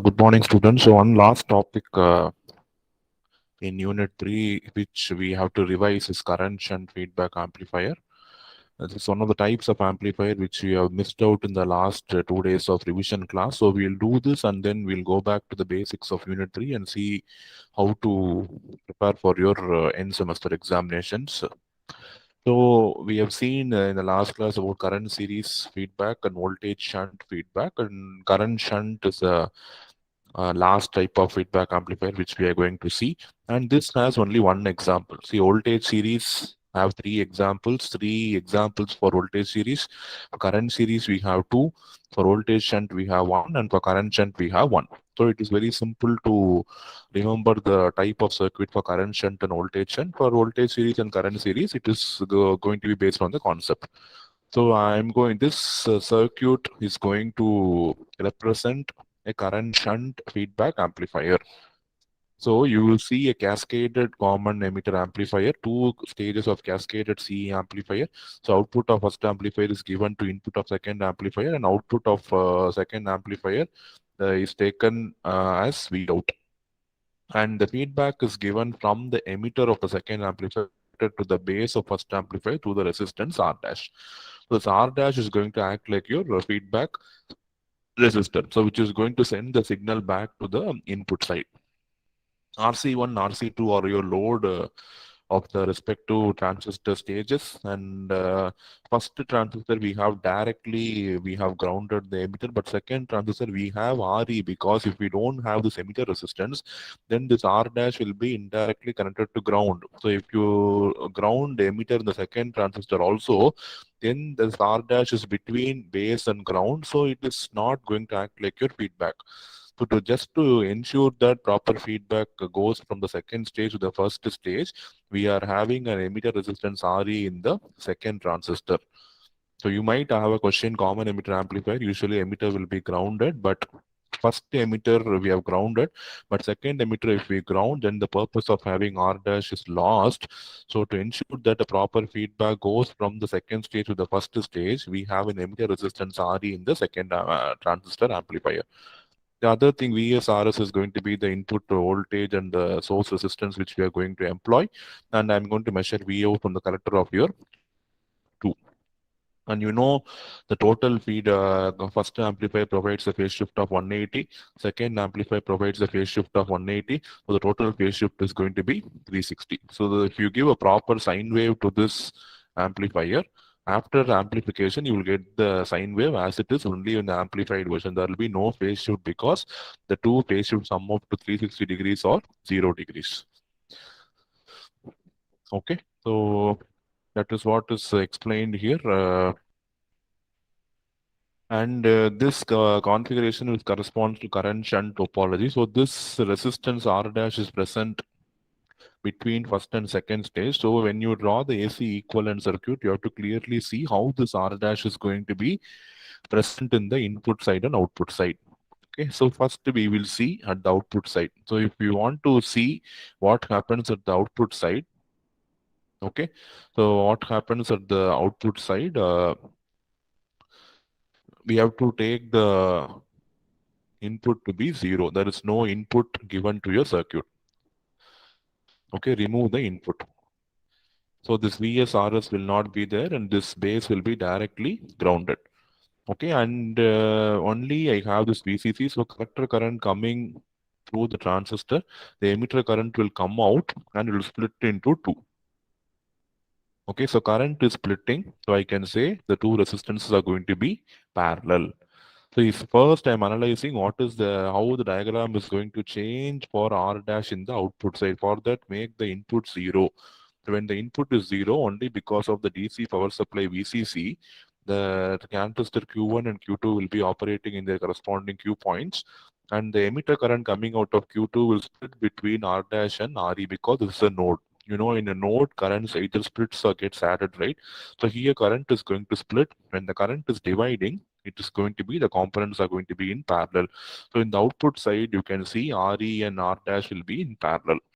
Good morning, students. So, one last topic in Unit 3, which we have to revise, is current shunt feedback amplifier. This is one of the types of amplifier which we have missed out in the last 2 days of revision class. So, we'll do this and then we'll go back to the basics of Unit 3 and see how to prepare for your end semester examinations. So we have seen in the last class about current series feedback and voltage shunt feedback, and current shunt is a last type of feedback amplifier which we are going to see, and this has only one example. See, voltage series have three examples for voltage series. For current series we have two, for voltage shunt we have one, and for current shunt we have one. So it is very simple to remember the type of circuit for current shunt and voltage shunt. For voltage series and current series, it is going to be based on the concept. So I'm going, this circuit is going to represent a current shunt feedback amplifier. So you will see a cascaded common emitter amplifier, two stages of cascaded CE amplifier. So output of first amplifier is given to input of second amplifier, and output of second amplifier is taken as V out. And the feedback is given from the emitter of the second amplifier connected to the base of first amplifier to the resistance R dash. So this R dash is going to act like your feedback resistor, so which is going to send the signal back to the input side. RC1, RC2 are your load of the respective transistor stages, and first transistor we have grounded the emitter, but second transistor we have RE, because if we don't have this emitter resistance, then this R dash will be indirectly connected to ground. So if you ground the emitter in the second transistor also, then this R dash is between base and ground, so it is not going to act like your feedback. So just to ensure that proper feedback goes from the second stage to the first stage, we are having an emitter resistance RE in the second transistor. So you might have a question, common emitter amplifier, usually emitter will be grounded, but first emitter we have grounded, but second emitter if we ground, then the purpose of having R dash is lost. So to ensure that the proper feedback goes from the second stage to the first stage, we have an emitter resistance RE in the second transistor amplifier. The other thing, VSRS, is going to be the input voltage and the source resistance which we are going to employ. And I'm going to measure VO from the collector of your 2. And you know, the total feed, first amplifier provides a phase shift of 180. Second amplifier provides a phase shift of 180. So the total phase shift is going to be 360. So if you give a proper sine wave to this amplifier, after amplification, you will get the sine wave as it is only in the amplified version. There will be no phase shift because the two phase shifts sum up to 360 degrees or 0 degrees. Okay, so that is what is explained here. And this configuration which corresponds to current shunt topology. So this resistance R dash is present between first and second stage. So when you draw the AC equivalent circuit, you have to clearly see how this R dash is going to be present in the input side and output side. Okay, so first we will see at the output side. So if you want to see what happens at the output side, okay, so what happens at the output side, we have to take the input to be 0. There is no input given to your circuit. Okay, remove the input. So this VSRS will not be there and this base will be directly grounded. Okay, and only I have this VCC, so collector current coming through the transistor, the emitter current will come out and it will split into 2. Okay, so current is splitting, so I can say the two resistances are going to be parallel. So if first I'm analyzing what is how the diagram is going to change for R dash in the output side. For that, make the input 0. So when the input is 0, only because of the DC power supply VCC, the transistor Q1 and Q2 will be operating in their corresponding Q points, and the emitter current coming out of Q2 will split between R dash and RE because this is a node. You know, in a node, currents either splits or gets added, right? So here current is going to split. When the current is dividing, it is going to be, the components are going to be in parallel. So in the output side, you can see RE and R dash will be in parallel.